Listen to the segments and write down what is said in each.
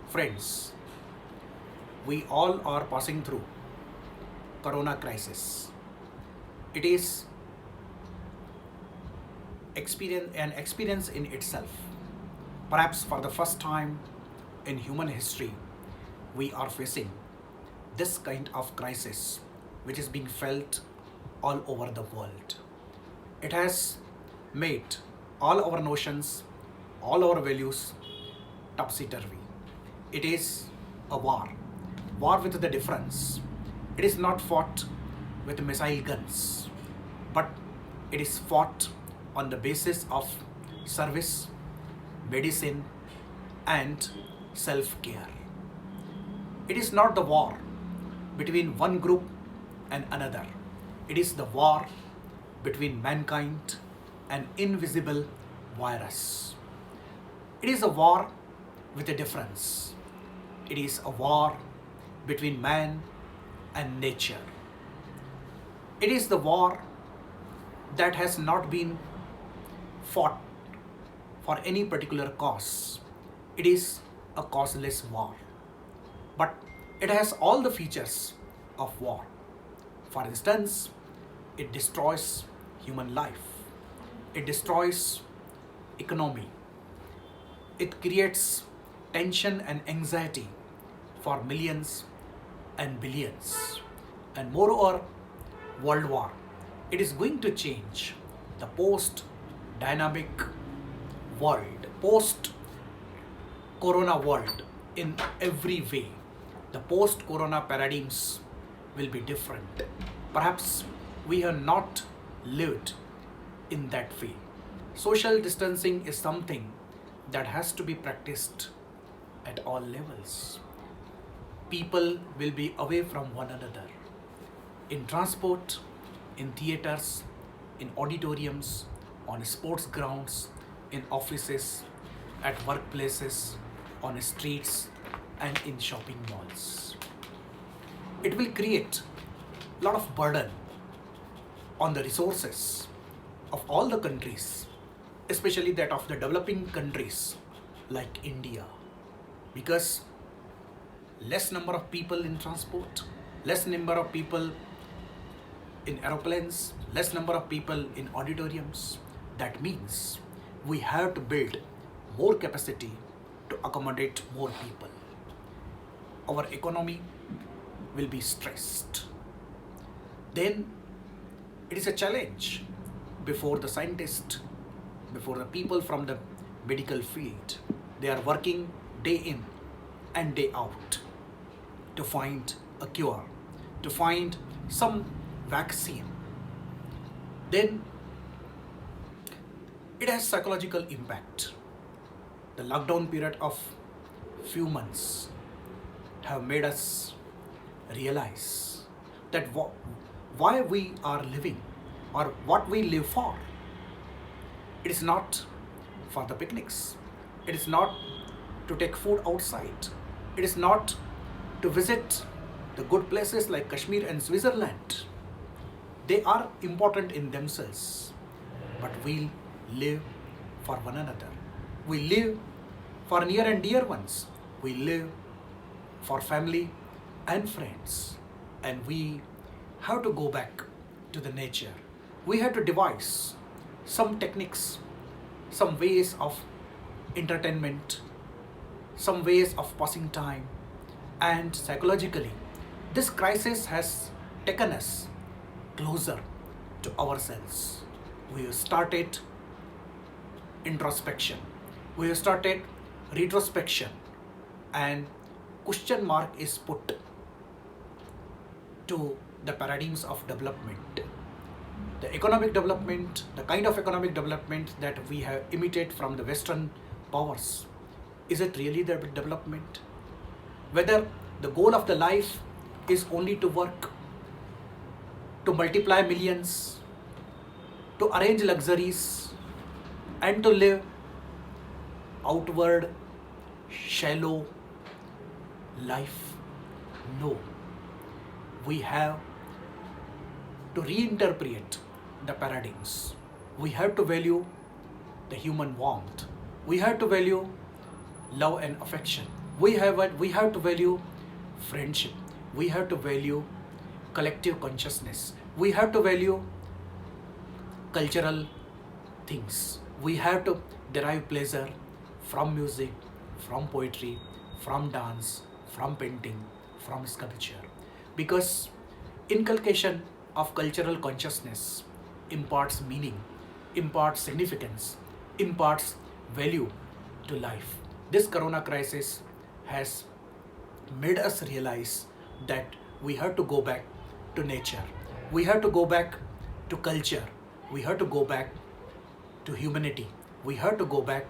Friends, we all are passing through corona crisis. It is an experience in itself. Perhaps for the first time in human history, we are facing this kind of crisis which is being felt all over the world. It has made all our notions, all our values topsy-turvy. It is a war with the difference. It is not fought with missile guns, but it is fought on the basis of service, medicine, and self-care. It is not the war between one group and another. It is the war between mankind and invisible virus. It is a war with a difference. It is a war between man and nature. It is the war that has not been fought for any particular cause. It is a causeless war. But it has all the features of war. For instance, it destroys human life. It destroys economy. It creates tension and anxiety for millions and billions. And moreover, World War. It is going to change the post-dynamic world, post-corona world in every way. The post-corona paradigms will be different. Perhaps we have not lived in that way. Social distancing is something that has to be practiced at all levels. People will be away from one another. In transport, in theaters, in auditoriums, on sports grounds, in offices, at workplaces, on streets, and in shopping malls. It will create a lot of burden on the resources of all the countries, especially that of the developing countries like India, because less number of people in transport, less number of people in aeroplanes, less number of people in auditoriums. That means we have to build more capacity to accommodate more people. Our economy will be stressed. Then it is a challenge before the scientists, before the people from the medical field. They are working day in and day out to find a cure, to find some vaccine. Then it has psychological impact. The lockdown period of few months have made us realize that why we are living or what we live for. It is not for the picnics. It is not to take food outside. It is not to visit the good places like Kashmir and Switzerland. They are important in themselves, but we live for one another. We live for near and dear ones. We live for family and friends. And we have to go back to the nature. We have to devise some techniques, some ways of entertainment, some ways of passing time. And psychologically, this crisis has taken us closer to ourselves. We have started introspection. We have started retrospection, and question mark is put to the paradigms of development. The economic development, the kind of economic development that we have imitated from the Western powers, is it really the development? Whether the goal of the life is only to work, to multiply millions, to arrange luxuries, and to live outward, shallow life? No. We have to reinterpret the paradigms. We have to value the human warmth. We have to value love and affection. We have to value friendship. We have to value collective consciousness. We have to value cultural things. We have to derive pleasure from music, from poetry, from dance, from painting, from sculpture. Because inculcation of cultural consciousness imparts meaning, imparts significance, imparts value to life. This corona crisis has made us realize that we have to go back to nature. We have to go back to culture. We have to go back to humanity. We have to go back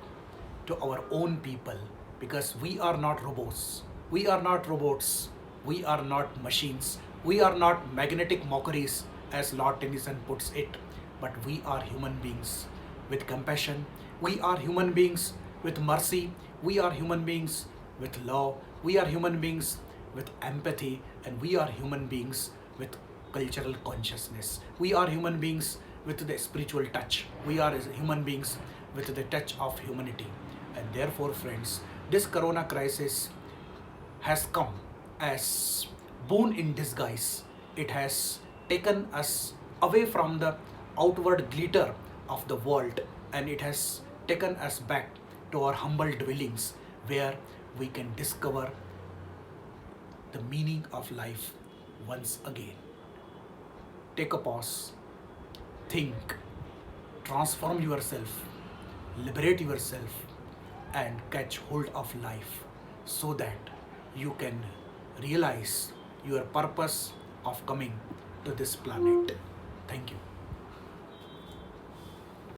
to our own people because we are not robots. We are not robots. We are not machines. We are not magnetic mockeries, as Lord Tennyson puts it, but we are human beings with compassion. We are human beings with mercy. We are human beings with love. We are human beings with empathy, and we are human beings with cultural consciousness. We are human beings with the spiritual touch. We are human beings with the touch of humanity. And therefore, friends, this corona crisis has come as boon in disguise. It has taken us away from the outward glitter of the world, and it has taken us back to our humble dwellings where we can discover the meaning of life once again. Take a pause, think, transform yourself, liberate yourself, and catch hold of life so that you can realize your purpose of coming to this planet. Thank you.